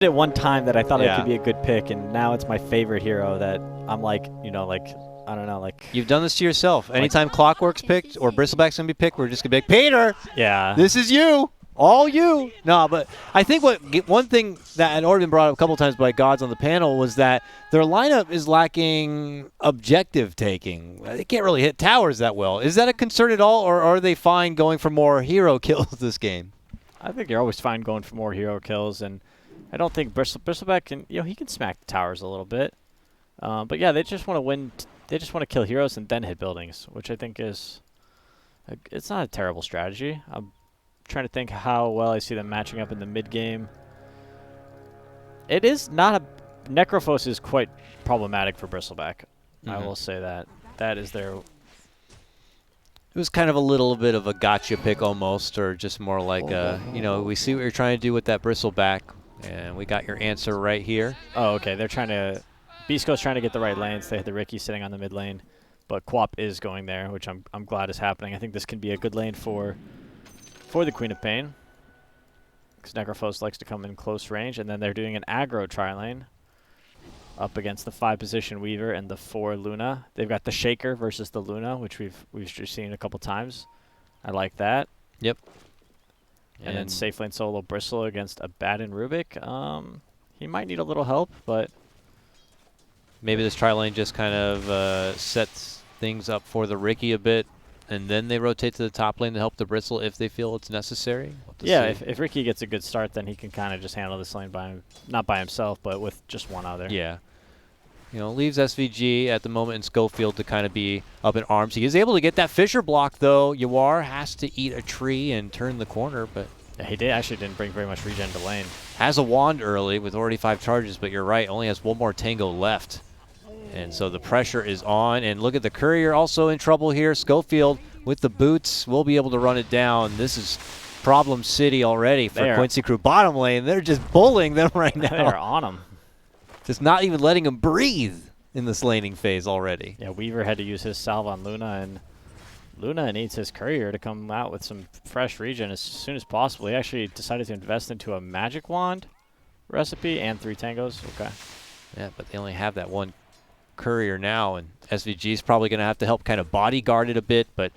it one time that I thought it could be a good pick, and now it's my favorite hero that I'm like, you know, like, I don't know, like. You've done this to yourself. Anytime Clockwork's picked or Bristleback's going to be picked, we're just going to be like, Peter, yeah, this is you. All you. No, but I think one thing that had already been brought up a couple times by gods on the panel was that their lineup is lacking objective taking. They can't really hit towers that well. Is that a concern at all, or are they fine going for more hero kills this game? I think you're always fine going for more hero kills, and I don't think Bristleback can, you know, he can smack the towers a little bit. But yeah, they just want to win. They just want to kill heroes and then hit buildings, which I think is, it's not a terrible strategy. I'm trying to think how well I see them matching up in the mid game. It is not a Necrophos is quite problematic for Bristleback. I will say that. That is their. It was kind of a little bit of a gotcha pick almost, or just more like you know, we see what you're trying to do with that Bristleback, and we got your answer right here. Oh, okay. They're trying to. Beastcoast trying to get the right lanes. They had the Ricky sitting on the mid lane, but Quap is going there, which I'm glad is happening. I think this can be a good lane for the Queen of Pain, because Necrophos likes to come in close range, and then they're doing an aggro tri-lane up against the 5-position Weaver and the 4 Luna. They've got the Shaker versus the Luna, which we've just seen a couple times. I like that. Yep. And then safe lane solo Bristle against a Baden Rubik. He might need a little help, but maybe this tri-lane just kind of sets things up for the Ricky a bit, and then they rotate to the top lane to help the Bristle if they feel it's necessary. Yeah, if Ricky gets a good start, then he can kind of just handle this lane not by himself, but with just one other. Yeah. You know, leaves SVG at the moment in Schofield to kind of be up in arms. He is able to get that Fissure block, though. Yawar has to eat a tree and turn the corner, but yeah, he actually didn't bring very much regen to lane. Has a wand early with already 5 charges, but you're right, only has one more Tango left. And so the pressure is on, and look at the Courier also in trouble here. Schofield with the boots will be able to run it down. This is problem city already for Quincy crew. Bottom lane, they're just bullying them right now. They're on them. Just not even letting them breathe in this laning phase already. Yeah, Weaver had to use his salve on Luna, and Luna needs his Courier to come out with some fresh regen as soon as possible. He actually decided to invest into a magic wand recipe and 3 tangos. Okay. Yeah, but they only have that one Courier now, and SVG is probably going to have to help kind of bodyguard it a bit, but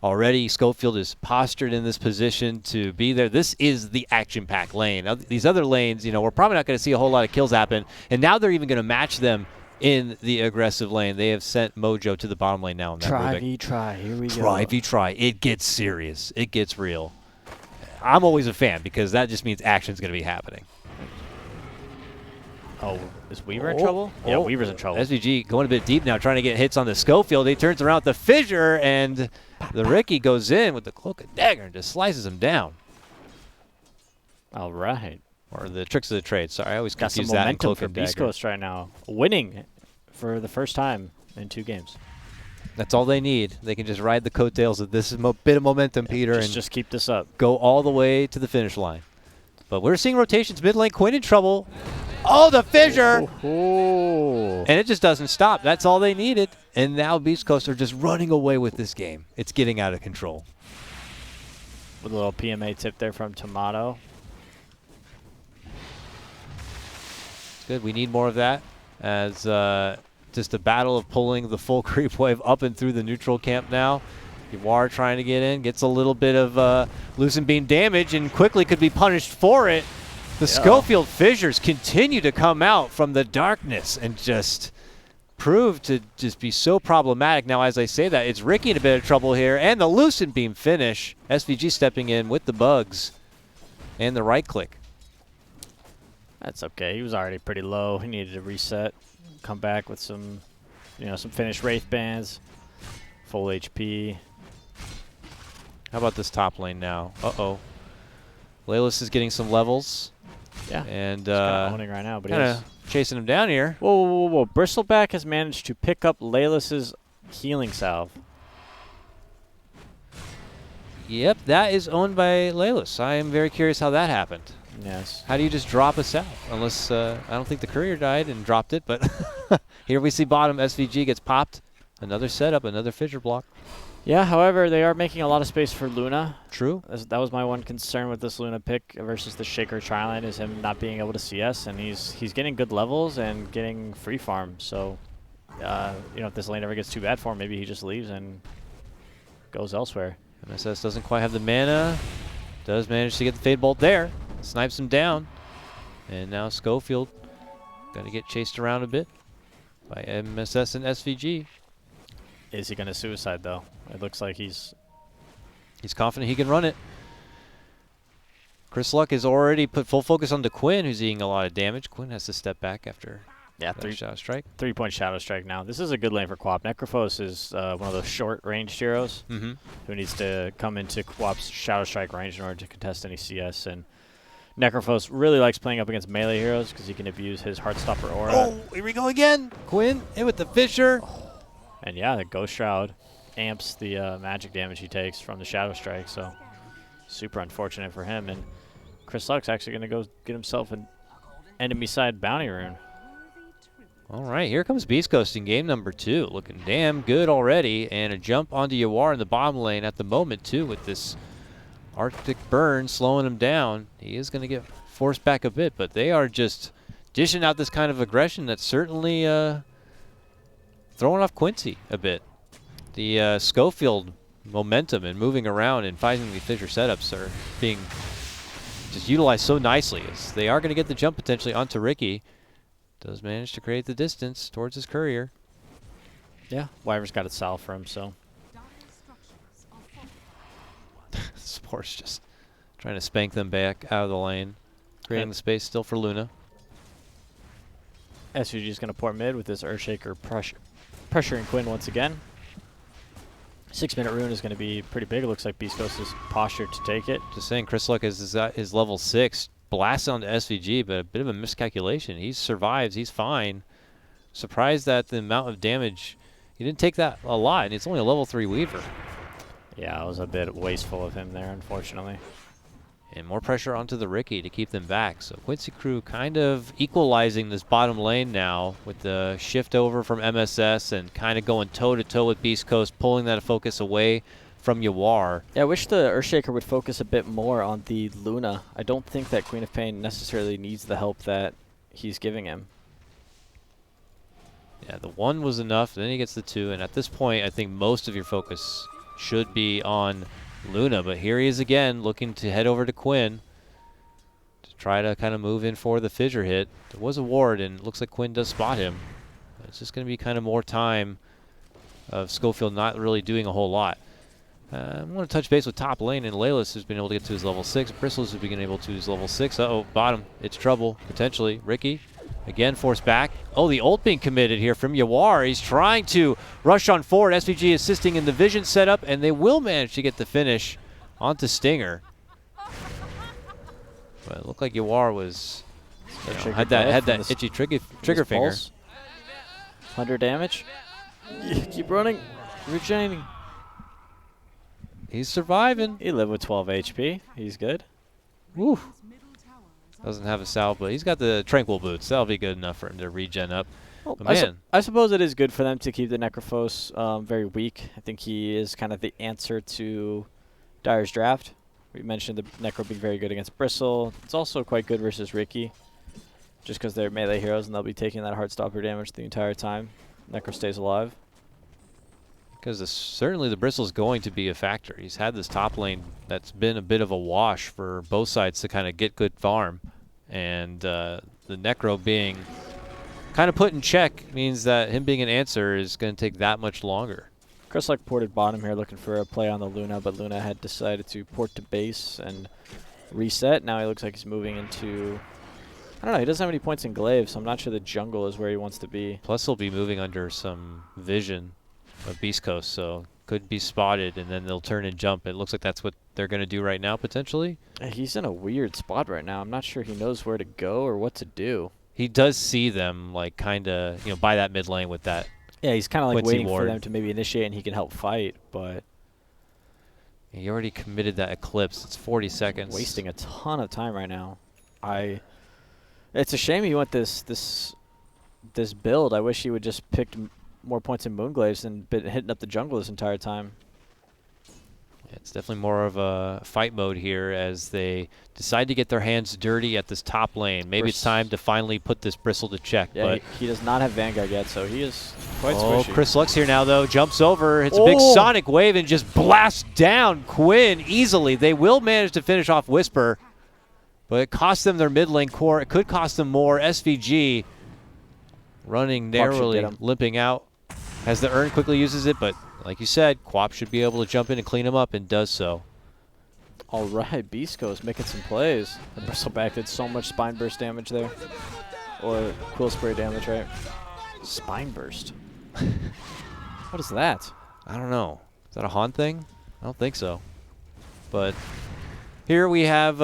already Schofield is postured in this position to be there. This is the action-packed lane. Now, these other lanes, you know, we're probably not going to see a whole lot of kills happen, and now they're even going to match them in the aggressive lane. They have sent Mojo to the bottom lane now. In that try v try. Here we go. Try v try. It gets serious. It gets real. I'm always a fan because that just means action's going to be happening. Oh, is Weaver in trouble? Yeah, Weaver's in trouble. SVG going a bit deep now, trying to get hits on the Schofield. He turns around with the Fissure, and the Ricky goes in with the Cloak and Dagger and just slices him down. All right. Or the Tricks of the Trade. Sorry, I always got confuse some that momentum and Cloak for and Dagger. Beastcoast right now, winning for the first time in 2 games. That's all they need. They can just ride the coattails of this bit of momentum, Peter, and just keep this up. Go all the way to the finish line. But we're seeing rotations mid lane. Quinn in trouble. Oh, the Fissure! And it just doesn't stop. That's all they needed. And now Beastcoast are just running away with this game. It's getting out of control. With a little PMA tip there from Tomato. Good. We need more of that as just a battle of pulling the full creep wave up and through the neutral camp now. Yawar trying to get in. Gets a little bit of Lucent Beam damage and quickly could be punished for it. The Schofield Fissures continue to come out from the darkness and just prove to just be so problematic. Now, as I say that, it's Ricky in a bit of trouble here, and the Lucent Beam finish. SVG stepping in with the bugs and the right click. That's okay. He was already pretty low. He needed to reset, come back with some, you know, some finished Wraith Bands, full HP. How about this top lane now? Uh-oh. Laylis is getting some levels. Yeah, and he's kind of owning right now, but he's chasing him down here. Whoa, whoa, whoa, whoa. Bristleback has managed to pick up Laylis's healing salve. Yep, that is owned by Laylis. I am very curious how that happened. Yes. How do you just drop a salve? Unless, I don't think the Courier died and dropped it, but here we see bottom. SVG gets popped. Another setup, another Fissure block. Yeah, however, they are making a lot of space for Luna. True. That was my one concern with this Luna pick versus the Shaker Triline is him not being able to CS, and he's getting good levels and getting free farm. So, if this lane ever gets too bad for him, maybe he just leaves and goes elsewhere. MSS doesn't quite have the mana. Does manage to get the Fade Bolt there. Snipes him down. And now Schofield going to get chased around a bit by MSS and SVG. Is he going to suicide, though? It looks like he's confident he can run it. Chris Luck has already put full focus on the Quinn, who's eating a lot of damage. Quinn has to step back after that Shadow Strike. 3-point Shadow Strike now. This is a good lane for Quap. Necrophos is one of those short-ranged heroes who needs to come into Quap's Shadow Strike range in order to contest any CS. And Necrophos really likes playing up against melee heroes because he can abuse his Heartstopper aura. Oh, here we go again. Quinn in with the Fisher. And yeah, the Ghost Shroud amps the magic damage he takes from the Shadow Strike. So super unfortunate for him. And Chris Luck's actually going to go get himself an enemy side bounty rune. All right, here comes Beastcoast in game number 2. Looking damn good already. And a jump onto Yawar in the bottom lane at the moment, too, with this Arctic Burn slowing him down. He is going to get forced back a bit, but they are just dishing out this kind of aggression that's certainly throwing off Quincy a bit. The Schofield momentum and moving around and finding the Fisher setups are being just utilized so nicely as they are going to get the jump potentially onto Ricky. Does manage to create the distance towards his courier. Yeah, Wyver's got it solved for him, so. Sport's just trying to spank them back out of the lane. Creating the space still for Luna. SVG is going to port mid with this Earthshaker pressuring Quinn once again. 6-minute rune is going to be pretty big. It looks like Beastcoast is postured to take it. Just saying, Chris Luck is level 6. Blasts onto SVG, but a bit of a miscalculation. He survives. He's fine. Surprised that the amount of damage, he didn't take that a lot, and it's only a level 3 Weaver. Yeah, it was a bit wasteful of him there, unfortunately. And more pressure onto the Ricky to keep them back. So Quincy Crew kind of equalizing this bottom lane now with the shift over from MSS and kind of going toe-to-toe with Beastcoast, pulling that focus away from Yawar. Yeah, I wish the Earthshaker would focus a bit more on the Luna. I don't think that Queen of Pain necessarily needs the help that he's giving him. Yeah, the 1 was enough, then he gets the 2, and at this point I think most of your focus should be on Luna, but here he is again looking to head over to Quinn to try to kind of move in for the fissure hit. There was a ward, and it looks like Quinn does spot him. But it's just going to be kind of more time of Schofield not really doing a whole lot. I want to touch base with top lane, and Laylis has been able to get to his level 6. Bristles has been able to his level 6. Uh-oh, bottom. It's trouble, potentially. Ricky, again, forced back. Oh, the ult being committed here from Yawar. He's trying to rush on forward. SVG assisting in the vision setup, and they will manage to get the finish onto Stinger. But it looked like Yawar was, had that itchy trigger finger. 100 damage. Keep running. Regenerating. He's surviving. He lived with 12 HP. He's good. Woo. Doesn't have a salve, but he's got the Tranquil Boots. That'll be good enough for him to regen up. Well, but man. I suppose it is good for them to keep the Necrophos very weak. I think he is kind of the answer to Dyer's draft. We mentioned the Necro being very good against Bristle. It's also quite good versus Ricky, just because they're melee heroes and they'll be taking that Heartstopper damage the entire time. Necro stays alive. Because certainly the Bristle's going to be a factor. He's had this top lane that's been a bit of a wash for both sides to kind of get good farm. And the Necro being kind of put in check means that him being an answer is going to take that much longer. Chris Luck ported bottom here looking for a play on the Luna, but Luna had decided to port to base and reset. Now he looks like he's moving into... I don't know, he doesn't have any points in Glaive, so I'm not sure the jungle is where he wants to be. Plus he'll be moving under some vision of Beastcoast, so could be spotted, and then they'll turn and jump. It looks like that's what they're going to do right now, potentially. He's in a weird spot right now. I'm not sure he knows where to go or what to do. He does see them, like, kind of, by that mid lane with that. Yeah, he's kind of like Quincy waiting ward for them to maybe initiate and he can help fight, but... He already committed that Eclipse. It's 40 seconds. Wasting a ton of time right now. It's a shame he went this build. I wish he would just picked more points in Moonglaves and been hitting up the jungle this entire time. It's definitely more of a fight mode here as they decide to get their hands dirty at this top lane. Maybe it's time to finally put this Bristle to check. Yeah, but he does not have Vanguard yet, so he is quite oh, squishy. Chris Lux here now, though. Jumps over, hits a big Sonic Wave, and just blasts down Quinn easily. They will manage to finish off Whisper, but it costs them their mid lane core. It could cost them more. SVG running narrowly, limping out. As the Urn quickly uses it, but like you said, Quap should be able to jump in and clean him up, and does so. All right, Beastcoast making some plays. The Bristleback did so much Spine Burst damage there. Or Quill Spray damage, right? Spine Burst. What is that? I don't know. Is that a Han thing? I don't think so. But here we have,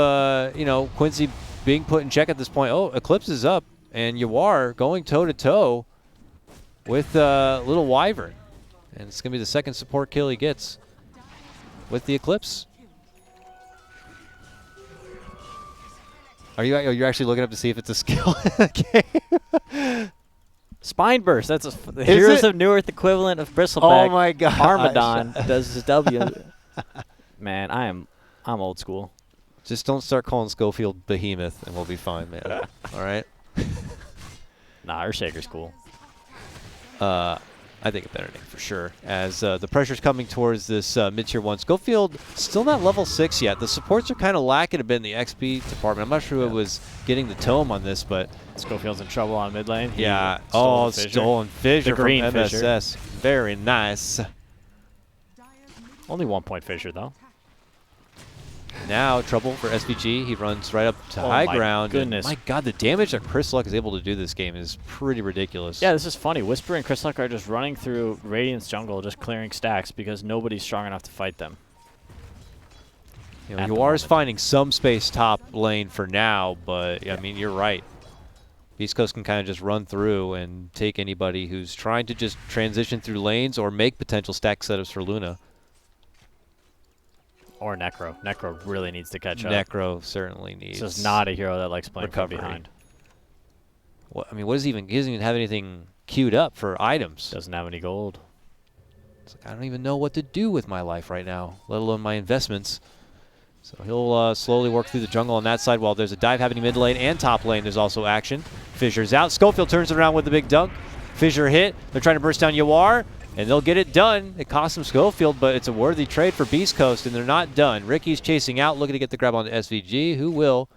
you know, Quincy being put in check at this point. Oh, Eclipse is up, and Yawar going toe-to-toe with Little Wyvern. And it's going to be the second support kill he gets with the Eclipse. You're actually looking up to see if it's a skill in the game? Spine Burst. That's the Heroes of Newerth equivalent of Bristleback. Oh my god. Armadon does his W. Man, I'm old school. Just don't start calling Schofield Behemoth and we'll be fine, man. All right? Nah, Earthshaker's cool. I think a better name for sure. As the pressure's coming towards this mid-tier 1. Schofield still not level 6 yet. The supports are kind of lacking a bit in the XP department. I'm not sure who was getting the tome on this, but Schofield's in trouble on mid lane. Yeah. Stolen Fissure the green from MSS. Fissure. Very nice. Only 1 point Fissure, though. Now trouble for SVG. He runs right up to high ground. Goodness. My god, the damage that Chris Luck is able to do this game is pretty ridiculous. Yeah, this is funny. Whisper and Chris Luck are just running through Radiant's jungle, just clearing stacks because nobody's strong enough to fight them. You know, Yuar's finding some space top lane for now, but I mean, you're right. Beastcoast can kind of just run through and take anybody who's trying to just transition through lanes or make potential stack setups for Luna. Or Necro. Necro really needs to catch up. Necro certainly needs. This is not a hero that likes playing from recovery. behind. What, I mean, what is he doesn't even have anything queued up for items. Doesn't have any gold. It's like, I don't even know what to do with my life right now, let alone my investments. So he'll slowly work through the jungle on that side while there's a dive happening mid lane and top lane. There's also action. Fissure's out. Schofield turns it around with the big dunk. Fissure hit. They're trying to burst down Yawar. And they'll get it done. It costs them Schofield, but it's a worthy trade for Beastcoast, and they're not done. Ricky's chasing out, looking to get the grab on the SVG, who will.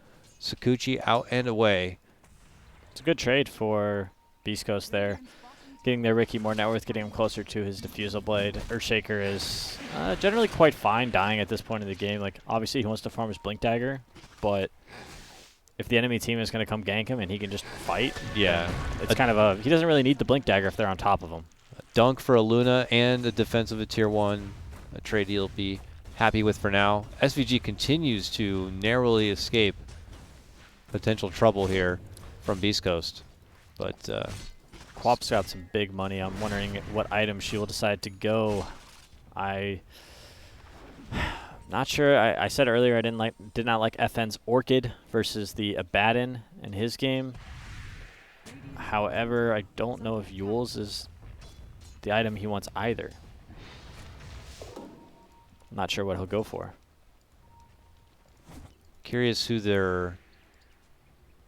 Sakuchi out and away. It's a good trade for Beastcoast there. Getting their Ricky more net worth, getting him closer to his Diffusal Blade. Earthshaker is generally quite fine dying at this point in the game. Like, obviously he wants to farm his Blink Dagger, but if the enemy team is going to come gank him and he can just fight, yeah, it's kind of a... He doesn't really need the Blink Dagger if they're on top of him. Dunk for a Luna and a defense of a tier 1. A trade he'll be happy with for now. SVG continues to narrowly escape potential trouble here from Beastcoast. But Quap's got some big money. I'm wondering what item she will decide to go. Not sure. I said earlier I did not like FN's Orchid versus the Abaddon in his game. However, I don't know if Yule's is the item he wants either. I'm not sure what he'll go for. Curious who their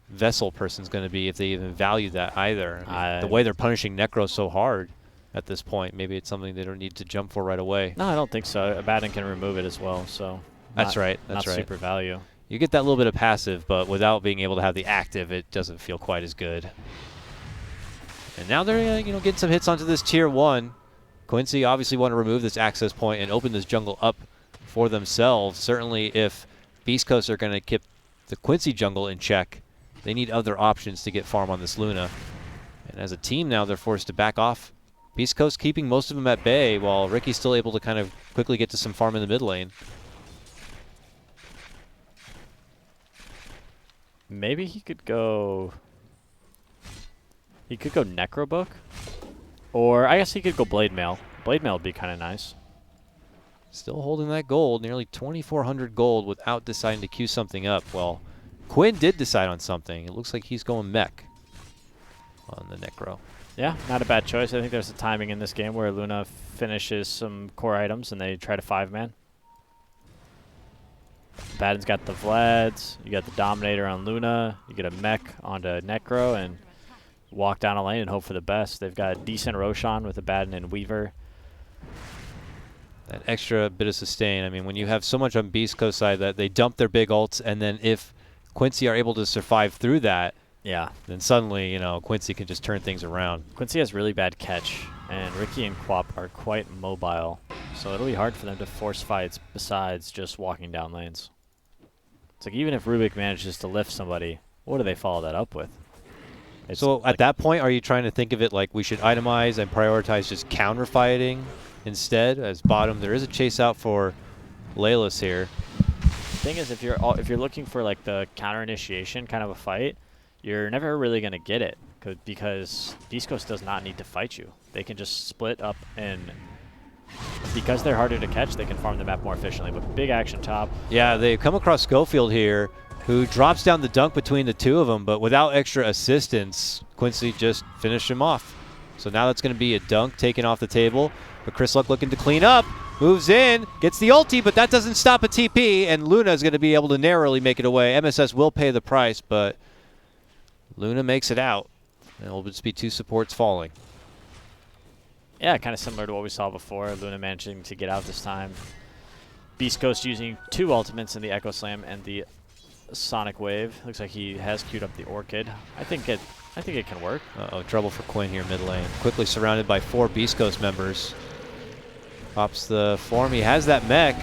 Vessel person's going to be, if they even value that either. I mean, the way they're punishing Necro so hard at this point, maybe it's something they don't need to jump for right away. No, I don't think so. Abaddon can remove it as well, so that's right. That's not right. super value. You get that little bit of passive, but without being able to have the active, it doesn't feel quite as good. And now they're getting some hits onto this tier 1. Quincy obviously want to remove this access point and open this jungle up for themselves. Certainly if Beastcoast are going to keep the Quincy jungle in check, they need other options to get farm on this Luna. And as a team now, they're forced to back off. Beastcoast keeping most of them at bay, while Ricky's still able to kind of quickly get to some farm in the mid lane. Maybe he could go... He could go Necrobook. Or I guess he could go Blade Mail. Blade Mail would be kind of nice. Still holding that gold, nearly 2,400 gold without deciding to queue something up. Well, Quinn did decide on something. It looks like he's going mech on the Necro. Yeah, not a bad choice. I think there's a timing in this game where Luna finishes some core items and they try to 5-man. Baden's got the Vlads. You got the Dominator on Luna. You get a mech onto Necro and walk down a lane and hope for the best. They've got a decent Roshan with a Baden and Weaver. That extra bit of sustain. I mean, when you have so much on Beastcoast side that they dump their big ults, and then if Quincy are able to survive through that, yeah, then suddenly, you know, Quincy can just turn things around. Quincy has really bad catch, and Ricky and Quap are quite mobile, so it'll be hard for them to force fights besides just walking down lanes. It's like even if Rubik manages to lift somebody, what do they follow that up with? It's So like at that point, are you trying to think of it like we should itemize and prioritize just counter fighting instead? As bottom, there is a chase out for Layla's here. the thing is, if you're looking for like the counter initiation kind of a fight, you're never really gonna get it because Beastcoast does not need to fight you. They can just split up, and because they're harder to catch, they can farm the map more efficiently. But big action top. Yeah, they come across Schofield here, who drops down the dunk between the two of them, but without extra assistance, Quincy just finished him off. So now that's going to be a dunk taken off the table, but Chris Luck looking to clean up, moves in, gets the ulti, but that doesn't stop a TP, and Luna is going to be able to narrowly make it away. MSS will pay the price, but Luna makes it out, and it'll just be two supports falling. Yeah, kind of similar to what we saw before. Luna managing to get out this time. Beast Coast using 2 ultimates in the Echo Slam and the Sonic Wave. Looks like he has queued up the Orchid. I think it can work. Uh-oh, trouble for Quinn here mid lane. Quickly surrounded by 4 Beast Coast members. Pops the form. He has that mech.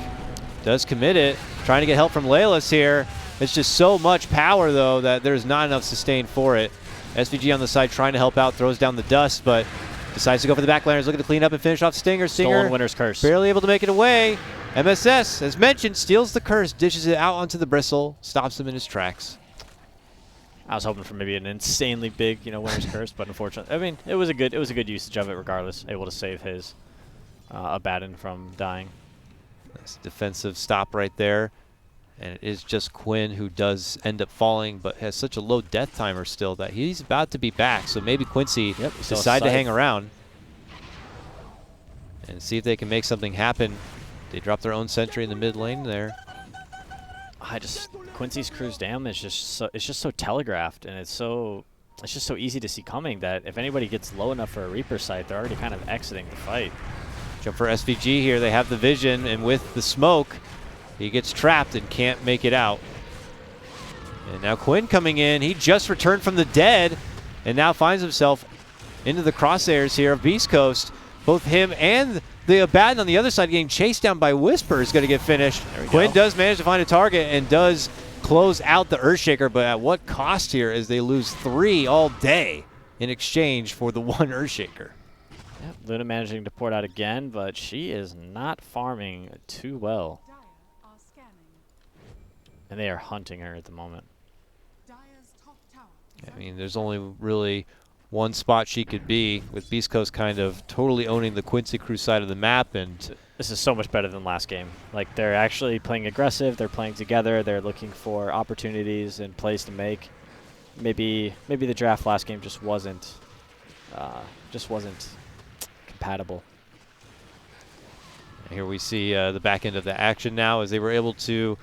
Does commit it. Trying to get help from Laylas here. It's just so much power, though, that there's not enough sustain for it. SVG on the side trying to help out. Throws down the dust, but decides to go for the backliners. Looking to clean up and finish off Stinger. Stolen Winter's Curse. Barely able to make it away. MSS, as mentioned, steals the curse, dishes it out onto the bristle, stops him in his tracks. I was hoping for maybe an insanely big, Winter's Curse, but unfortunately, I mean, it was a good usage of it regardless. Able to save his Abaddon from dying. Nice defensive stop right there. And it is just Quinn who does end up falling, but has such a low death timer still that he's about to be back. So maybe Quincy decide to hang around and see if they can make something happen. They drop their own sentry in the mid lane there. Quincy's cruise damage is just so telegraphed, and it's just so easy to see coming that if anybody gets low enough for a Reaper sight, they're already kind of exiting the fight. Jump for SVG here. They have the vision, and with the smoke, he gets trapped and can't make it out. And now Quinn coming in. He just returned from the dead and now finds himself into the crosshairs here of Beast Coast. Both him and the Abaddon on the other side getting chased down by Whisper is going to get finished. Quinn does manage to find a target and does close out the Earthshaker, but at what cost here as they lose 3 all day in exchange for the 1 Earthshaker. Yep, Luna managing to port out again, but she is not farming too well. And they are hunting her at the moment. I mean, there's only really one spot she could be, with Beast Coast kind of totally owning the Quincy Crew side of the map. And this is so much better than last game. Like, they're actually playing aggressive. They're playing together. They're looking for opportunities and plays to make. Maybe the draft last game just wasn't compatible. Here we see the back end of the action now, as they were able to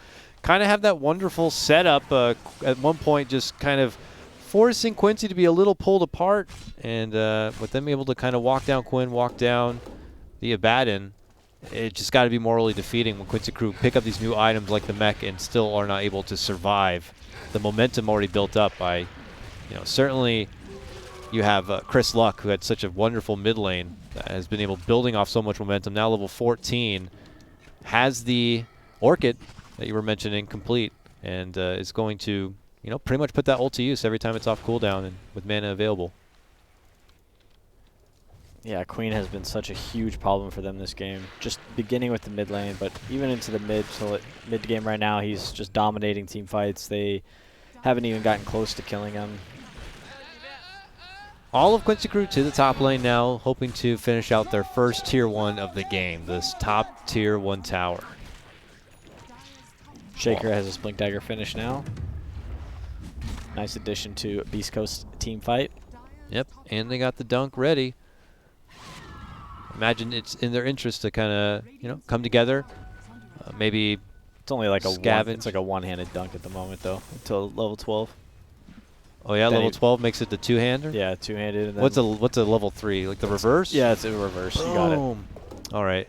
kind of have that wonderful setup at one point, just kind of forcing Quincy to be a little pulled apart, and with them able to kind of walk down Quinn, walk down the Abaddon. It just got to be morally defeating when Quincy Crew pick up these new items like the mech and still are not able to survive the momentum already built up by, certainly you have Chris Luck, who had such a wonderful mid lane that has been able building off so much momentum. Now level 14, has the Orchid that you were mentioning complete, and is going to, pretty much put that ult to use every time it's off cooldown and with mana available. Yeah, Queen has been such a huge problem for them this game. Just beginning with the mid lane, but even into the mid game right now, he's just dominating team fights. They haven't even gotten close to killing him. All of Quincy Crew to the top lane now, hoping to finish out their first tier 1 of the game, this top tier 1 tower. Shaker has his Blink Dagger finish now. Nice addition to Beast Coast team fight. Yep, and they got the dunk ready. Imagine it's in their interest to kind of, come together, maybe It's only like Scavenge. it's like a one-handed dunk at the moment though, until level 12. Oh yeah, Then level 12 makes it the two-hander. Yeah, two-handed. And then What's a level 3? Like the reverse? Yeah, it's a reverse. Boom. You got it. All right.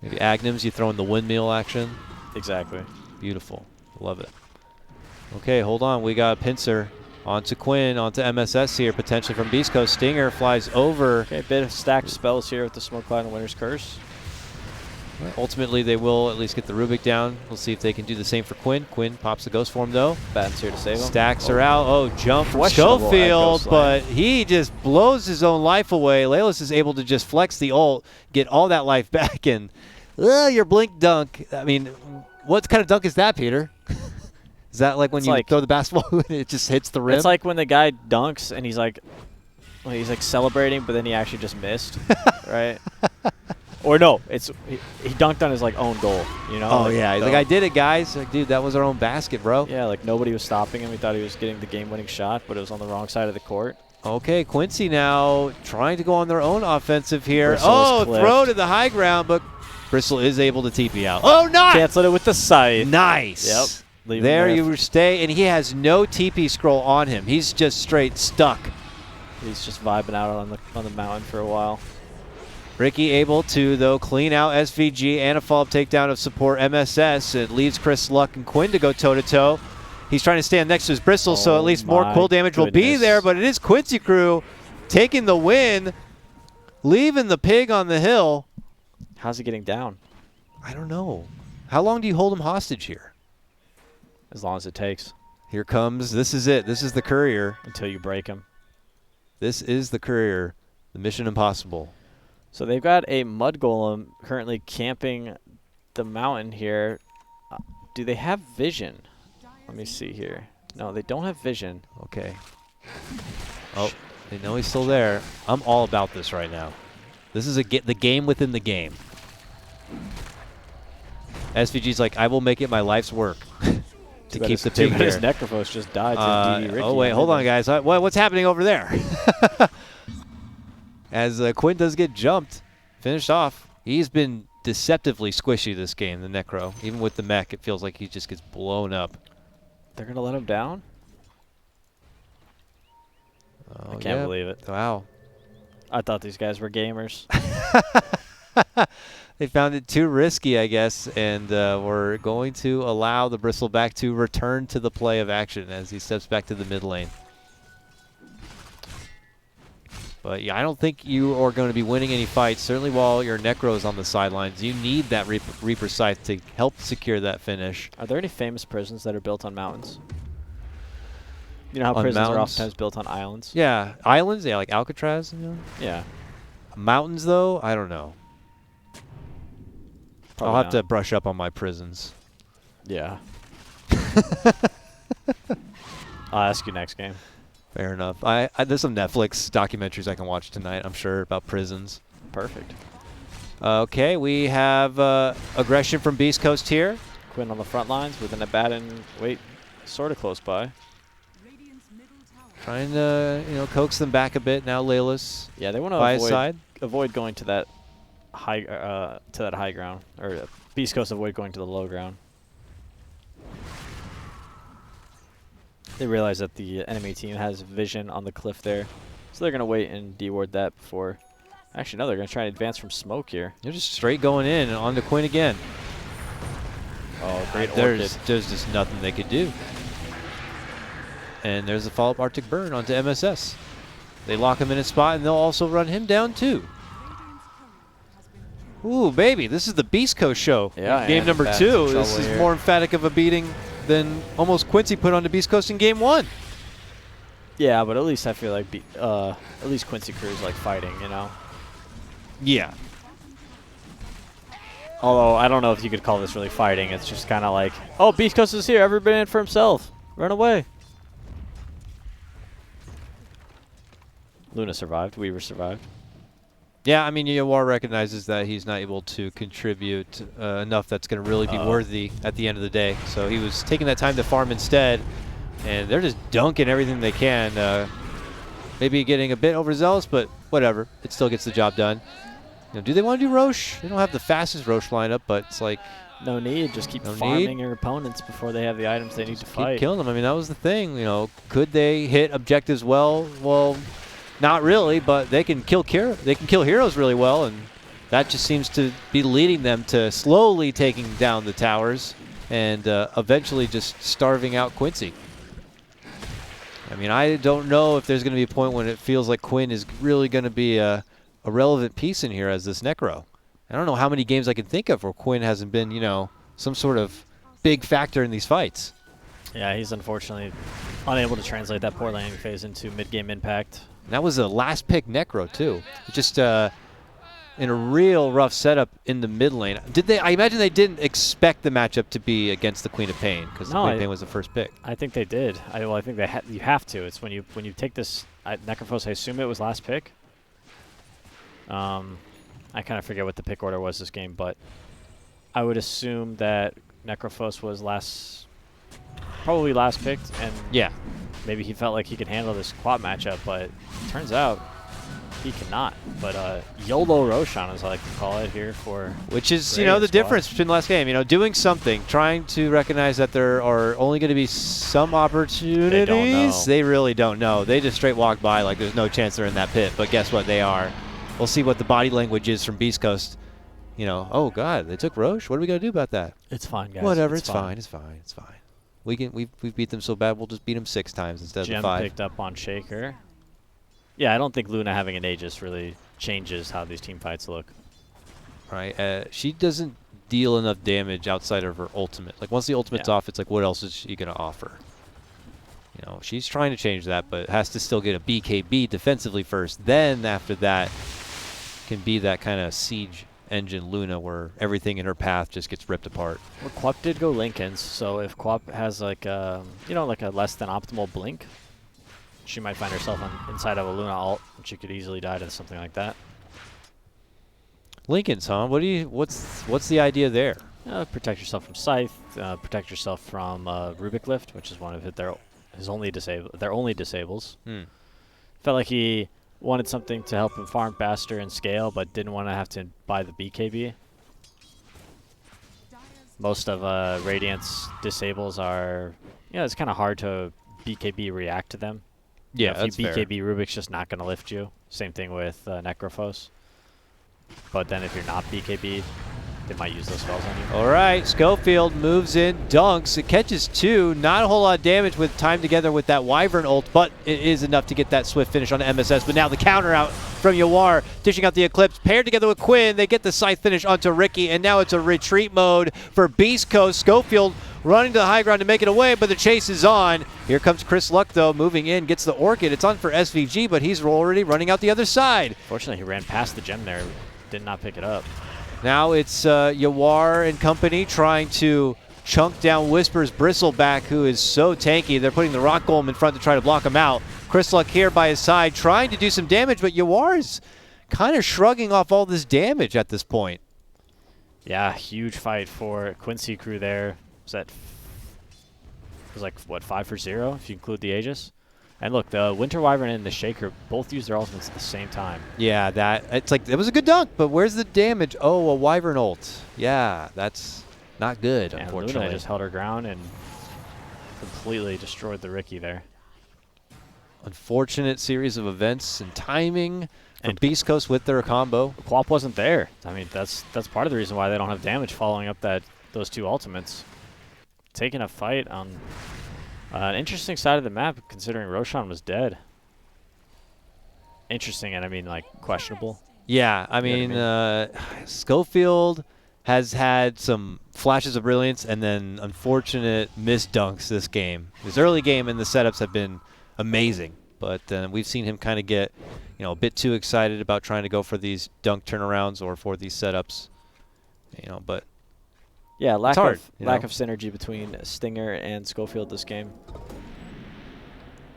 Maybe Agnems, you throw in the windmill action. Exactly. Beautiful. Love it. Okay, hold on. We got Pincer onto Quinn, onto MSS here, potentially from Beastcoast. Stinger flies over. Okay, bit of stacked spells here with the Smoke Cloud and Winter's Curse. Ultimately, they will at least get the Rubik down. We'll see if they can do the same for Quinn. Quinn pops the Ghost Form, though. Batten's here to save him. Stacks are out. Oh, jump from Questionable Schofield, Echo but he just blows his own life away. Laylis is able to just flex the ult, get all that life back, and your blink dunk. I mean, what kind of dunk is that, Peter? Is that like when you throw the basketball and it just hits the rim? It's like when the guy dunks and he's like celebrating, but then he actually just missed, right? Or no, he dunked on his like own goal, you know? Oh like, yeah, like I did it, guys. Like, dude, that was our own basket, bro. Yeah, like nobody was stopping him. He thought he was getting the game-winning shot, but it was on the wrong side of the court. Okay, Quincy now trying to go on their own offensive here. Bristle's Throw to the high ground, but Bristle is able to TP out. Oh, nice! Canceled it with the scythe. Nice. Yep. There you stay, and he has no TP scroll on him. He's just straight stuck. He's just vibing out on the mountain for a while. Ricky able to, though, clean out SVG and a follow-up takedown of support MSS. It leaves Chris Luck and Quinn to go toe-to-toe. He's trying to stand next to his Bristol, so at least more quill damage will be there, but it is Quincy Crew taking the win, leaving the pig on the hill. How's he getting down? I don't know. How long do you hold him hostage here? As long as it takes. Here comes, this is it. This is the courier. Until you break him. This is the courier, the Mission Impossible. So they've got a mud golem currently camping the mountain here. Do they have vision? Let me see here. No, they don't have vision. Okay. Oh, they know he's still there. I'm all about this right now. This is the game within the game. SVG's like, I will make it my life's work to keep the pig here. His Necrophos just died to DD Ricky. Oh, wait, hold on, guys. What's happening over there? As Quinn does get jumped, finished off. He's been deceptively squishy this game, the Necro. Even with the mech, it feels like he just gets blown up. They're going to let him down? Oh, I can't believe it. Wow. I thought these guys were gamers. They found it too risky, I guess, and we're going to allow the Bristleback to return to the play of action as he steps back to the mid lane. But yeah, I don't think you are going to be winning any fights, certainly while your Necro is on the sidelines. You need that Reaper Scythe to help secure that finish. Are there any famous prisons that are built on mountains? You know how On prisons mountains? are oftentimes built on islands? Yeah, islands, yeah, like Alcatraz. You know? Yeah. Mountains, though, I don't know. Probably I'll have not. to brush up on my prisons. Yeah. I'll ask you next game. Fair enough. There's some Netflix documentaries I can watch tonight, I'm sure, about prisons. Perfect. Okay, we have aggression from Beastcoast here. Quinn on the front lines with an Abaddon, sort of close by. Trying to, coax them back a bit now. Laylis. Yeah, they want to avoid going to that high ground, or Beastcoast avoid going to the low ground. They realize that the enemy team has vision on the cliff there, so they're going to wait and deward that before. Actually, no, they're going to try and advance from smoke here. They're just straight going in and on to Quinn again. Oh, great There's just nothing they could do. And there's a follow-up Arctic Burn onto MSS. They lock him in a spot, and they'll also run him down too. Ooh, baby, this is the Beastcoast show. Yeah, game number 2. This is more emphatic of a beating than almost Quincy put onto Beastcoast in game 1. Yeah, but at least I feel like at least Quincy Crew's like fighting, you know? Yeah. Although, I don't know if you could call this really fighting. It's just kind of like, oh, Beastcoast is here. Everybody in for himself. Run away. Luna survived. Weaver survived. Yeah, I mean, Yawar recognizes that he's not able to contribute enough that's going to really be worthy at the end of the day. So he was taking that time to farm instead, and they're just dunking everything they can. Maybe getting a bit overzealous, but whatever. It still gets the job done. Do they want to do Roche? They don't have the fastest Roche lineup, but it's like No need. Just keep farming your opponents before they have the items they need to fight. Keep killing them. I mean, that was the thing. You know, could they hit objectives well? Well, not really, but they can kill heroes really well, and that just seems to be leading them to slowly taking down the towers and eventually just starving out Quincy. I mean, I don't know if there's going to be a point when it feels like Quinn is really going to be a relevant piece in here as this Necro. I don't know how many games I can think of where Quinn hasn't been, you know, some sort of big factor in these fights. Yeah, he's unfortunately unable to translate that poor laning phase into mid-game impact. And that was a last pick Necro, too. Just in a real rough setup in the mid lane. I imagine they didn't expect the matchup to be against the Queen of Pain, because the Queen of Pain was the first pick. I think they did. I think you have to. It's when you take this Necrophos, I assume it was last pick. I kind of forget what the pick order was this game, but I would assume that Necrophos was probably last picked, and yeah, maybe he felt like he could handle this quad matchup, but turns out he cannot. But YOLO Roshan, as I like to call it here, which is, you know, the difference between the last game. You know, doing something, trying to recognize that there are only going to be some opportunities. They don't know. They really don't know. They just straight walk by like there's no chance they're in that pit. But guess what? They are. We'll see what the body language is from Beastcoast. You know, oh God, they took Roche. What are we gonna do about that? It's fine, guys. Whatever, it's fine. It's fine. It's fine. We've beat them so bad, we'll just beat them 6 times instead of 5. Picked up on Shaker. Yeah, I don't think Luna having an Aegis really changes how these team fights look. Right. She doesn't deal enough damage outside of her ultimate. Like once the ultimate's off, it's like what else is she gonna offer? You know, she's trying to change that, but has to still get a BKB defensively first. Then after that, can be that kind of siege engine Luna where everything in her path just gets ripped apart. Well, Quap did go Linken's, so if Quap has like you know, like a less than optimal blink, she might find herself inside of a Luna ult, and she could easily die to something like that. Linken's, huh? What's the idea there? Protect yourself from Scythe, protect yourself from Rubik Lift, which is one of their only disables. Felt like he wanted something to help him farm faster and scale, but didn't want to have to buy the BKB. Most of Radiant's disables are, you know, it's kind of hard to BKB react to them. Yeah, you know, if you BKB fair. Rubik's just not going to lift you. Same thing with Necrophos. But then if you're not BKB, they might use those spells on you. All right, Schofield moves in, dunks. It catches 2. Not a whole lot of damage with time together with that Wyvern ult, but it is enough to get that swift finish on MSS. But now the counter out from Yawar, dishing out the Eclipse. Paired together with Quinn, they get the Scythe finish onto Ricky, and now it's a retreat mode for Beast Coast. Schofield running to the high ground to make it away, but the chase is on. Here comes Chris Luck, though, moving in, gets the Orchid. It's on for SVG, but he's already running out the other side. Fortunately, he ran past the gem there, did not pick it up. Now it's Yawar and company trying to chunk down Whisper's Bristleback, who is so tanky. They're putting the Rock Golem in front to try to block him out. Chris Luck here by his side trying to do some damage, but Yawar is kind of shrugging off all this damage at this point. Yeah, huge fight for Quincy crew there. It was like, what, 5 for 0 if you include the Aegis? And look, the Winter Wyvern and the Shaker both use their ultimates at the same time. Yeah, it's like, it was a good dunk, but where's the damage? Oh, a Wyvern ult. Yeah, that's not good, and unfortunately. Luna just held her ground and completely destroyed the Ricky there. Unfortunate series of events and timing from Beast Coast with their combo. Quap wasn't there. I mean, that's part of the reason why they don't have damage following up those 2 ultimates. Taking a fight on an interesting side of the map, considering Roshan was dead. Interesting, and I mean, like, questionable. Yeah, I mean, Schofield has had some flashes of brilliance and then unfortunate missed dunks this game. His early game and the setups have been amazing, but we've seen him kind of get, you know, a bit too excited about trying to go for these dunk turnarounds or for these setups, you know, but yeah, lack of synergy between Stinger and Schofield this game.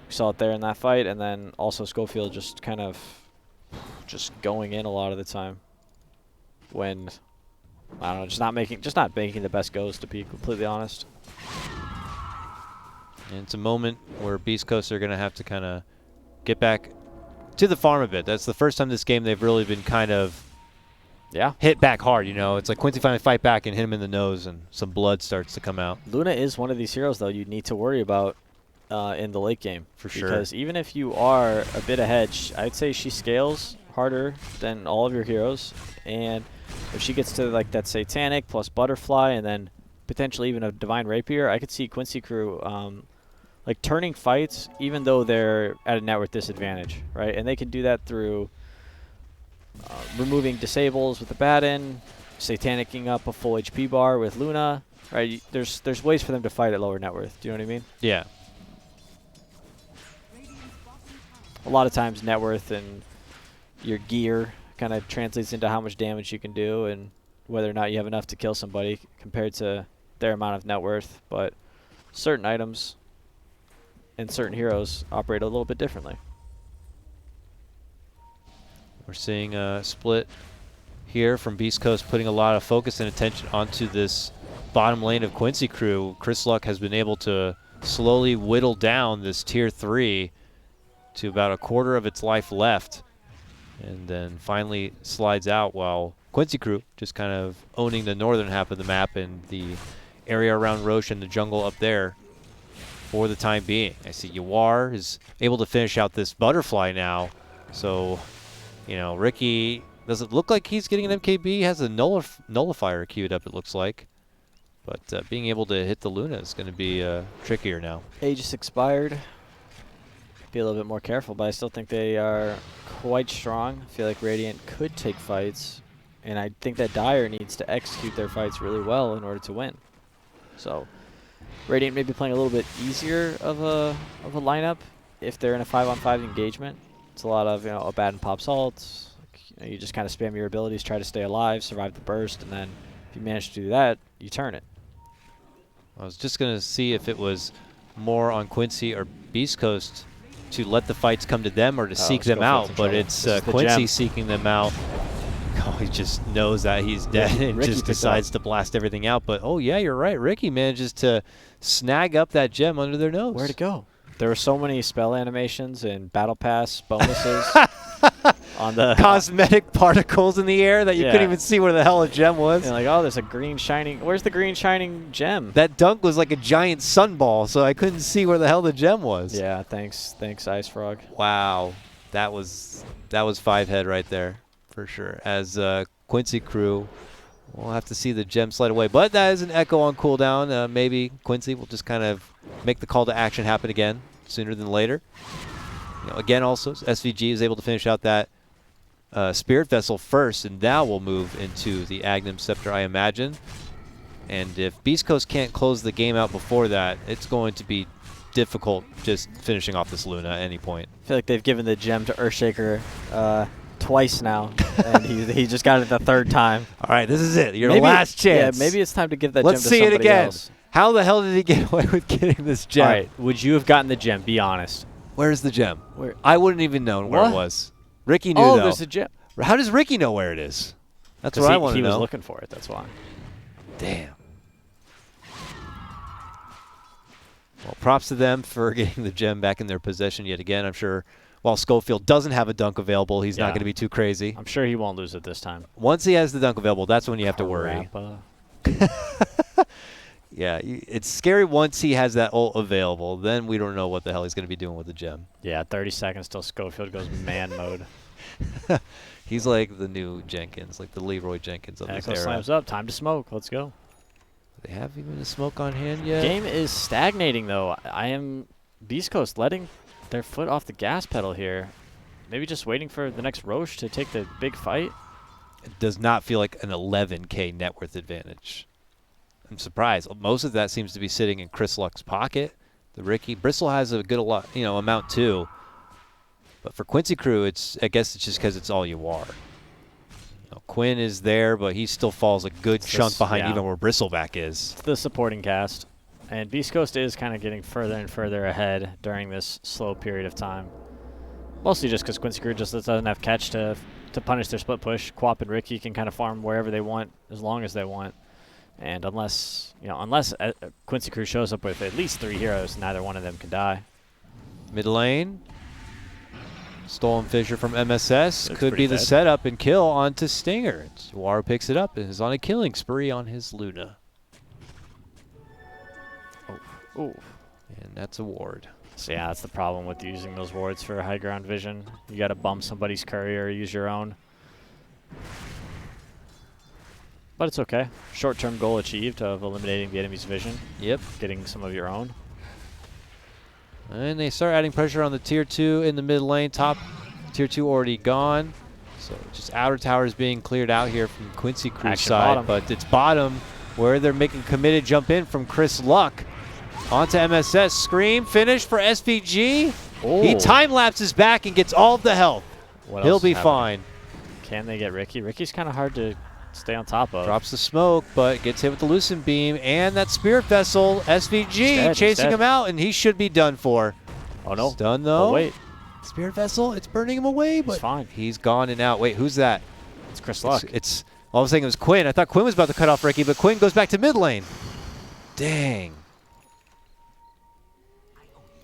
We saw it there in that fight, and then also Schofield just kind of just going in a lot of the time when, I don't know, just not making the best goes, to be completely honest. And it's a moment where Beast Coast are going to have to kind of get back to the farm a bit. That's the first time this game they've really been kind of hit back hard. You know, it's like Quincy finally fight back and hit him in the nose, and some blood starts to come out. Luna is one of these heroes, though, you need to worry about in the late game. For sure. Because even if you are a bit ahead, I'd say she scales harder than all of your heroes. And if she gets to, like, that Satanic plus Butterfly and then potentially even a Divine Rapier, I could see Quincy crew like turning fights even though they're at a net worth disadvantage, right? And they can do that through removing disables with the Baton, Satanicking up a full HP bar with Luna, right? There's ways for them to fight at lower net worth. Do you know what I mean? Yeah. A lot of times net worth and your gear kind of translates into how much damage you can do and whether or not you have enough to kill somebody compared to their amount of net worth. But certain items and certain heroes operate a little bit differently. We're seeing a split here from Beastcoast, putting a lot of focus and attention onto this bottom lane of Quincy crew. Chris Luck has been able to slowly whittle down this tier 3 to about a quarter of its life left, and then finally slides out while Quincy crew just kind of owning the northern half of the map and the area around Roche and the jungle up there for the time being. I see Yawar is able to finish out this butterfly now, so you know, Ricky doesn't look like he's getting an MKB. He has a nullifier queued up, it looks like. But being able to hit the Luna is going to be trickier now. Aegis expired. Be a little bit more careful, but I still think they are quite strong. I feel like Radiant could take fights, and I think that Dire needs to execute their fights really well in order to win. So Radiant may be playing a little bit easier of a lineup if they're in a 5-on-5 engagement. It's a lot of, you know, a bad and pop salts. You just kind of spam your abilities, try to stay alive, survive the burst, and then if you manage to do that, you turn it. I was just going to see if it was more on Quincy or Beastcoast to let the fights come to them or to seek them out, but it's Quincy seeking them out. Oh, he just knows that he's dead and just decides to blast everything out. But, oh, yeah, you're right. Ricky manages to snag up that gem under their nose. Where'd it go? There were so many spell animations and battle pass bonuses on the cosmetic particles in the air that you couldn't even see where the hell a gem was. And like, oh, there's a green shining. Where's the green shining gem? That dunk was like a giant sunball, so I couldn't see where the hell the gem was. Yeah, thanks, Ice Frog. Wow, that was 5-head right there for sure. As Quincy crew, we'll have to see the gem slide away, but that is an echo on cooldown. Maybe Quincy will just kind of make the call to action happen again sooner than later. You know, again, also SVG is able to finish out that Spirit Vessel first, and now we'll move into the Agnum Scepter, I imagine. And if Beast Coast can't close the game out before that, it's going to be difficult just finishing off this Luna at any point. I feel like they've given the gem to Earthshaker twice now, and he just got it the third time. All right, this is it. Your last chance. Yeah, maybe it's time to give that gem to somebody else. Let's see it again. How the hell did he get away with getting this gem? All right, would you have gotten the gem? Be honest. Where's the gem? Where? I wouldn't even know where it was. Ricky knew, though. There's a gem. How does Ricky know where it is? That's what I want to know. He was looking for it, that's why. Damn. Well, props to them for getting the gem back in their possession yet again. I'm sure while Schofield doesn't have a dunk available, he's not going to be too crazy. I'm sure he won't lose it this time. Once he has the dunk available, that's when you have to worry. Yeah, it's scary once he has that ult available. Then we don't know what the hell he's going to be doing with the gem. Yeah, 30 seconds till Schofield goes man mode. He's like the new Jenkins, like the Leroy Jenkins of this era. Slams up. Time to smoke. Let's go. They have even a smoke on hand yet? Game is stagnating, though. I am Beast Coast letting their foot off the gas pedal here. Maybe just waiting for the next Roche to take the big fight. It does not feel like an 11K net worth advantage. I'm surprised. Most of that seems to be sitting in Chris Luck's pocket. The Ricky Bristle has a good amount too. But for Quincy crew, I guess it's just because it's all you are. Quinn is there, but he still falls a good chunk behind even where Bristleback is. It's the supporting cast. And Beast Coast is kind of getting further and further ahead during this slow period of time. Mostly just because Quincy crew just doesn't have catch to punish their split push. Quap and Ricky can kind of farm wherever they want as long as they want. And unless Quincy crew shows up with at least 3 heroes, neither one of them can die. Mid lane. Stolen Fissure from MSS. That's Could be pretty the bad. setup and kill onto Stinger. Yawar picks it up and is on a killing spree on his Luna. Ooh. And that's a ward. So yeah, that's the problem with using those wards for high ground vision. You got to bump somebody's courier or use your own. But it's okay. Short-term goal achieved of eliminating the enemy's vision. Yep. Getting some of your own. And they start adding pressure on the tier 2 in the mid lane. Top tier 2 already gone. So just outer towers being cleared out here from Quincy Crew's Action side. bottom. But it's bottom where they're making committed jump in from Chris Luck. Onto MSS. Scream finish for SVG. Oh. He time lapses back and gets all of the health. What He'll else be is happening? fine. Can they get Ricky? Ricky's kind of hard to stay on top of. Drops the smoke, but gets hit with the Lucent Beam and that Spirit Vessel. SVG He's chasing dead. him out, and he should be done for. Oh no. He's done though. Oh wait. Spirit Vessel, it's burning him away, but fine. He's gone and out. Wait, who's that? It's Chris Luck. It's all I was thinking it was Quinn. I thought Quinn was about to cut off Ricky, but Quinn goes back to mid lane. Dang.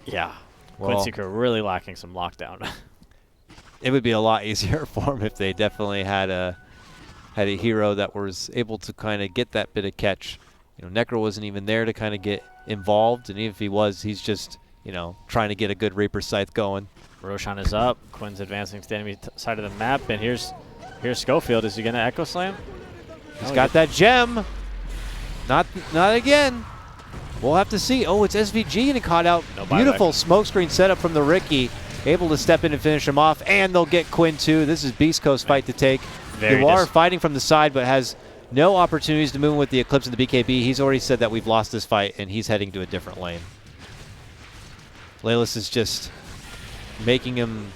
Yeah. Well, Quincy Crew really lacking some lockdown. it would be a lot easier for him if they definitely had a hero that was able to kind of get that bit of catch. You know, Necro wasn't even there to kind of get involved, and even if he was, he's just, you know, trying to get a good Reaper Scythe going. Roshan is up. Quinn's advancing to the enemy side of the map, and here's Schofield. Is he gonna Echo Slam? He's got that gem. Not again. We'll have to see. Oh, it's SVG getting caught out. No Beautiful buyback. smokescreen setup from the Ricky. Able to step in and finish him off, and they'll get Quinn too. This is Beastcoast fight to take. Yawar fighting from the side, but has no opportunities to move with the Eclipse and the BKB. He's already said that we've lost this fight, and he's heading to a different lane. Laylis is just making him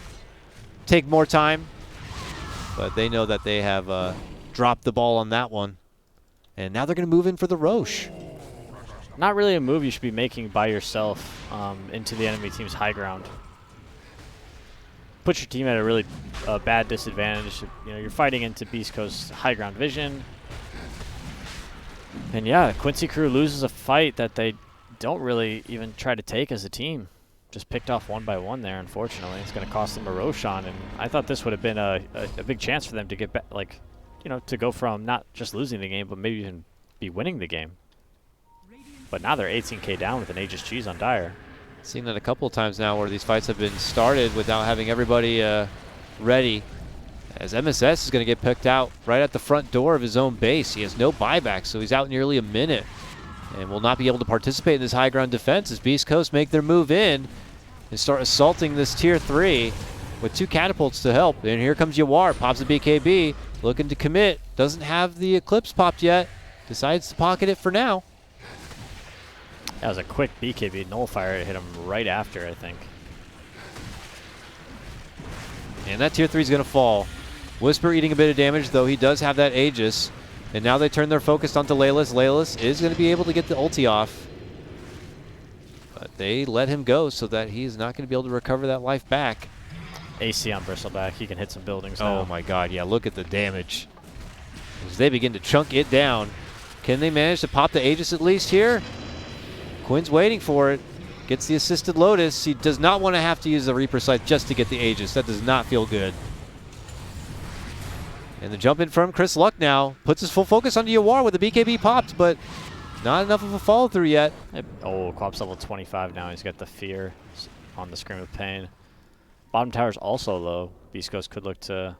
take more time, but they know that they have dropped the ball on that one. And now they're going to move in for the Roche. Not really a move you should be making by yourself into the enemy team's high ground. Put your team at a really bad disadvantage. You know, you're fighting into Beast Coast's high ground vision. And yeah, Quincy Crew loses a fight that they don't really even try to take as a team. Just picked off one by one there, unfortunately. It's going to cost them a Roshan, and I thought this would have been a big chance for them to get back, like, you know, to go from not just losing the game, but maybe even be winning the game. But now they're 18k down with an Aegis Cheese on Dire. Seen that a couple of times now where these fights have been started without having everybody ready. As MSS is going to get picked out right at the front door of his own base. He has no buyback, so he's out nearly a minute and will not be able to participate in this high ground defense as Beast Coast make their move in and start assaulting this tier 3 with 2 catapults to help. And here comes Yawar, pops the BKB, looking to commit. Doesn't have the Eclipse popped yet. Decides to pocket it for now. That was a quick BKB nullifier. It hit him right after, I think. And that tier 3 is going to fall. Whisper eating a bit of damage, though he does have that Aegis. And now they turn their focus onto Laylis. Laylis is going to be able to get the ulti off. But they let him go so that he's not going to be able to recover that life back. AC on Bristleback. He can hit some buildings now. Oh my god, yeah, look at the damage. As they begin to chunk it down. Can they manage to pop the Aegis at least here? Quinn's waiting for it. Gets the assisted Lotus. He does not want to have to use the Reaper Scythe just to get the Aegis. That does not feel good. And the jump in from Chris Luck now puts his full focus onto Yawar with the BKB popped, but not enough of a follow through yet. Oh, Quap's level 25 now. He's got the Fear on the Scream of Pain. Bottom tower's also low. Beast Coast could look to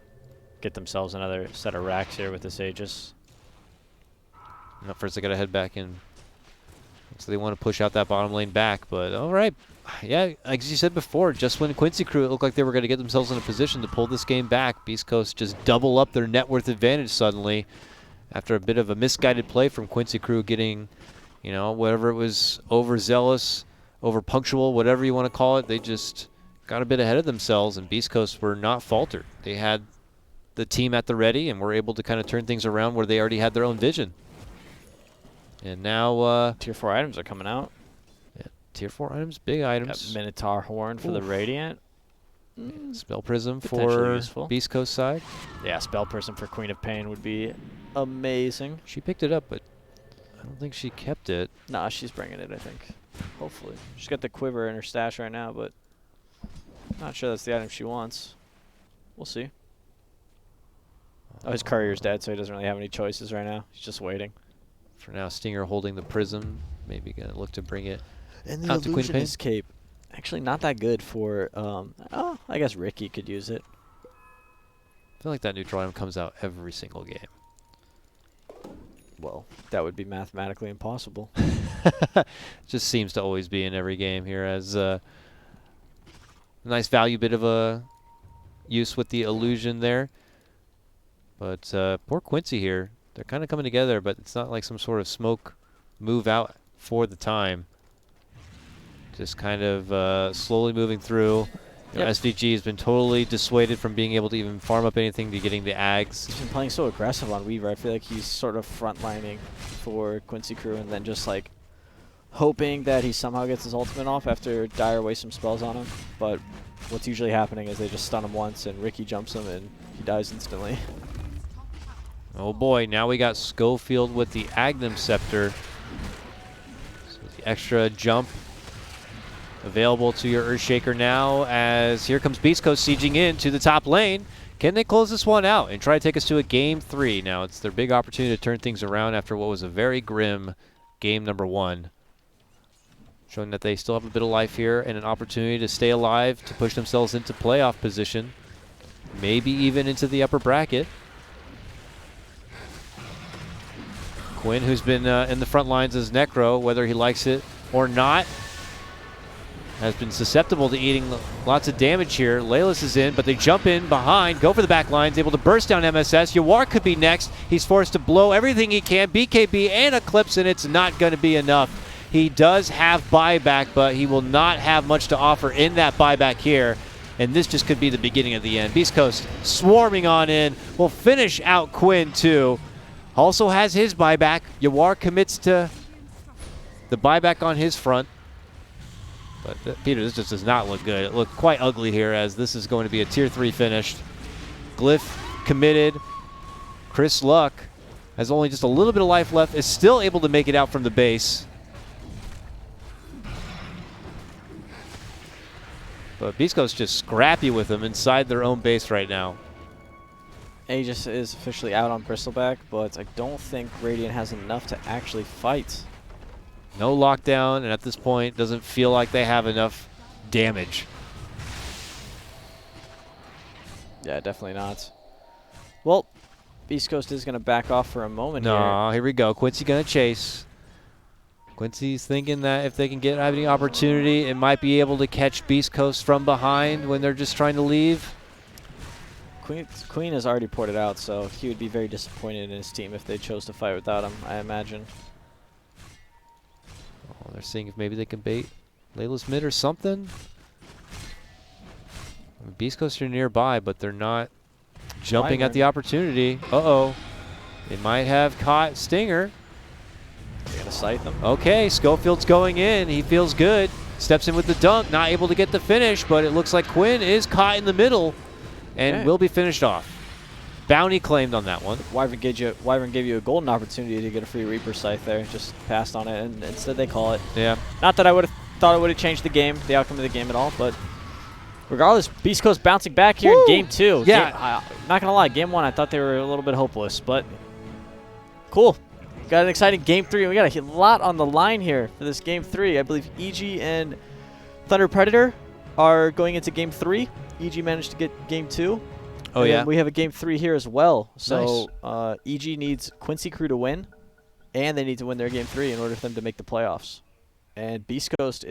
get themselves another set of racks here with this Aegis. Now first they got to head back in. So they want to push out that bottom lane back, but all right. Yeah, like you said before, just when Quincy Crew, it looked like they were going to get themselves in a position to pull this game back. Beast Coast just double up their net worth advantage suddenly after a bit of a misguided play from Quincy Crew getting, you know, whatever it was, overzealous, over punctual, whatever you want to call it. They just got a bit ahead of themselves, and Beast Coast were not faltered. They had the team at the ready and were able to kind of turn things around where they already had their own vision. And now Tier 4 items are coming out. yeah, tier 4 items, big items. Got Minotaur Horn for the Radiant. Spell Prism Potentially for useful. Beast Coast side. Yeah, Spell Person for Queen of Pain would be amazing. She picked it up, but I don't think she kept it. Nah, she's bringing it, I think. Hopefully. She's got the quiver in her stash right now, but Not sure that's the item she wants. We'll see. Oh, his courier's dead, so he doesn't really have any choices right now. He's just waiting. For now, Stinger holding the prism. Maybe going to look to bring it And the out to Queen Pain. Illusionist cape. Actually, not that good for, oh, I guess Ricky could use it. I feel like that neutral item comes out every single game. Well, that would be mathematically impossible. Just seems to always be in every game here as a nice value bit of a use with the illusion there. But poor Quincy here. They're kind of coming together, but it's not like some sort of smoke move out for the time. Just kind of slowly moving through. You know, SVG has been totally dissuaded from being able to even farm up anything to getting the Ags. He's been playing so aggressive on Weaver. I feel like he's sort of frontlining for Quincy Crew and then just like hoping that he somehow gets his ultimate off after Dire wastes some spells on him. But what's usually happening is they just stun him once and Ricky jumps him and he dies instantly. Oh boy, now we got Schofield with the Agnum Scepter. So the extra jump available to your Earthshaker now as here comes Beastcoast sieging in to the top lane. Can they close this one out and try to take us to a game 3? Now it's their big opportunity to turn things around after what was a very grim game number 1. Showing that they still have a bit of life here and an opportunity to stay alive, to push themselves into playoff position. Maybe even into the upper bracket. Quinn, who's been in the front lines as Necro, whether he likes it or not, has been susceptible to eating lots of damage here. Laylis is in, but they jump in behind, go for the back lines, able to burst down MSS. Yawar could be next. He's forced to blow everything he can. BKB and Eclipse, and it's not going to be enough. He does have buyback, but he will not have much to offer in that buyback here. And this just could be the beginning of the end. Beastcoast swarming on in. Will finish out Quinn too. Also has his buyback. Yawar commits to the buyback on his front. But Peter, this just does not look good. It looked quite ugly here as this is going to be a tier 3 finish. Glyph committed. Chris Luck has only just a little bit of life left, is still able to make it out from the base. But Beastcoast just scrappy with them inside their own base right now. Aegis is officially out on Bristleback, but I don't think Radiant has enough to actually fight. No lockdown, and at this point, doesn't feel like they have enough damage. Yeah, definitely not. Well, Beast Coast is going to back off for a moment here we go. Quincy going to chase. Quincy's thinking that if they can get any opportunity, it might be able to catch Beast Coast from behind when they're just trying to leave. Queen has already ported out, so he would be very disappointed in his team if they chose to fight without him, I imagine. Oh, they're seeing if maybe they can bait Layla's mid or something. Beast Coast are nearby, but they're not jumping at the opportunity. Uh-oh. They might have caught Stinger. They're going to sight them. Okay, Schofield's going in. He feels good. Steps in with the dunk. Not able to get the finish, but it looks like Quinn is caught in the middle and will be finished off. Bounty claimed on that one. Wyvern gave you a golden opportunity to get a free Reaper Scythe there. Just passed on it, and instead they call it. Yeah. Not that I would have thought it would have changed the outcome of the game at all, but regardless, Beast Coast bouncing back here in Game 2. Yeah. Not going to lie, Game 1 I thought they were a little bit hopeless, but cool. Got an exciting Game 3. We got a lot on the line here for this Game 3. I believe EG and Thunder Predator are going into Game 3. EG managed to get Game 2. Oh, yeah. We have a Game 3 here as well. So EG needs Quincy Crew to win, and they need to win their Game 3 in order for them to make the playoffs. And Beast Coast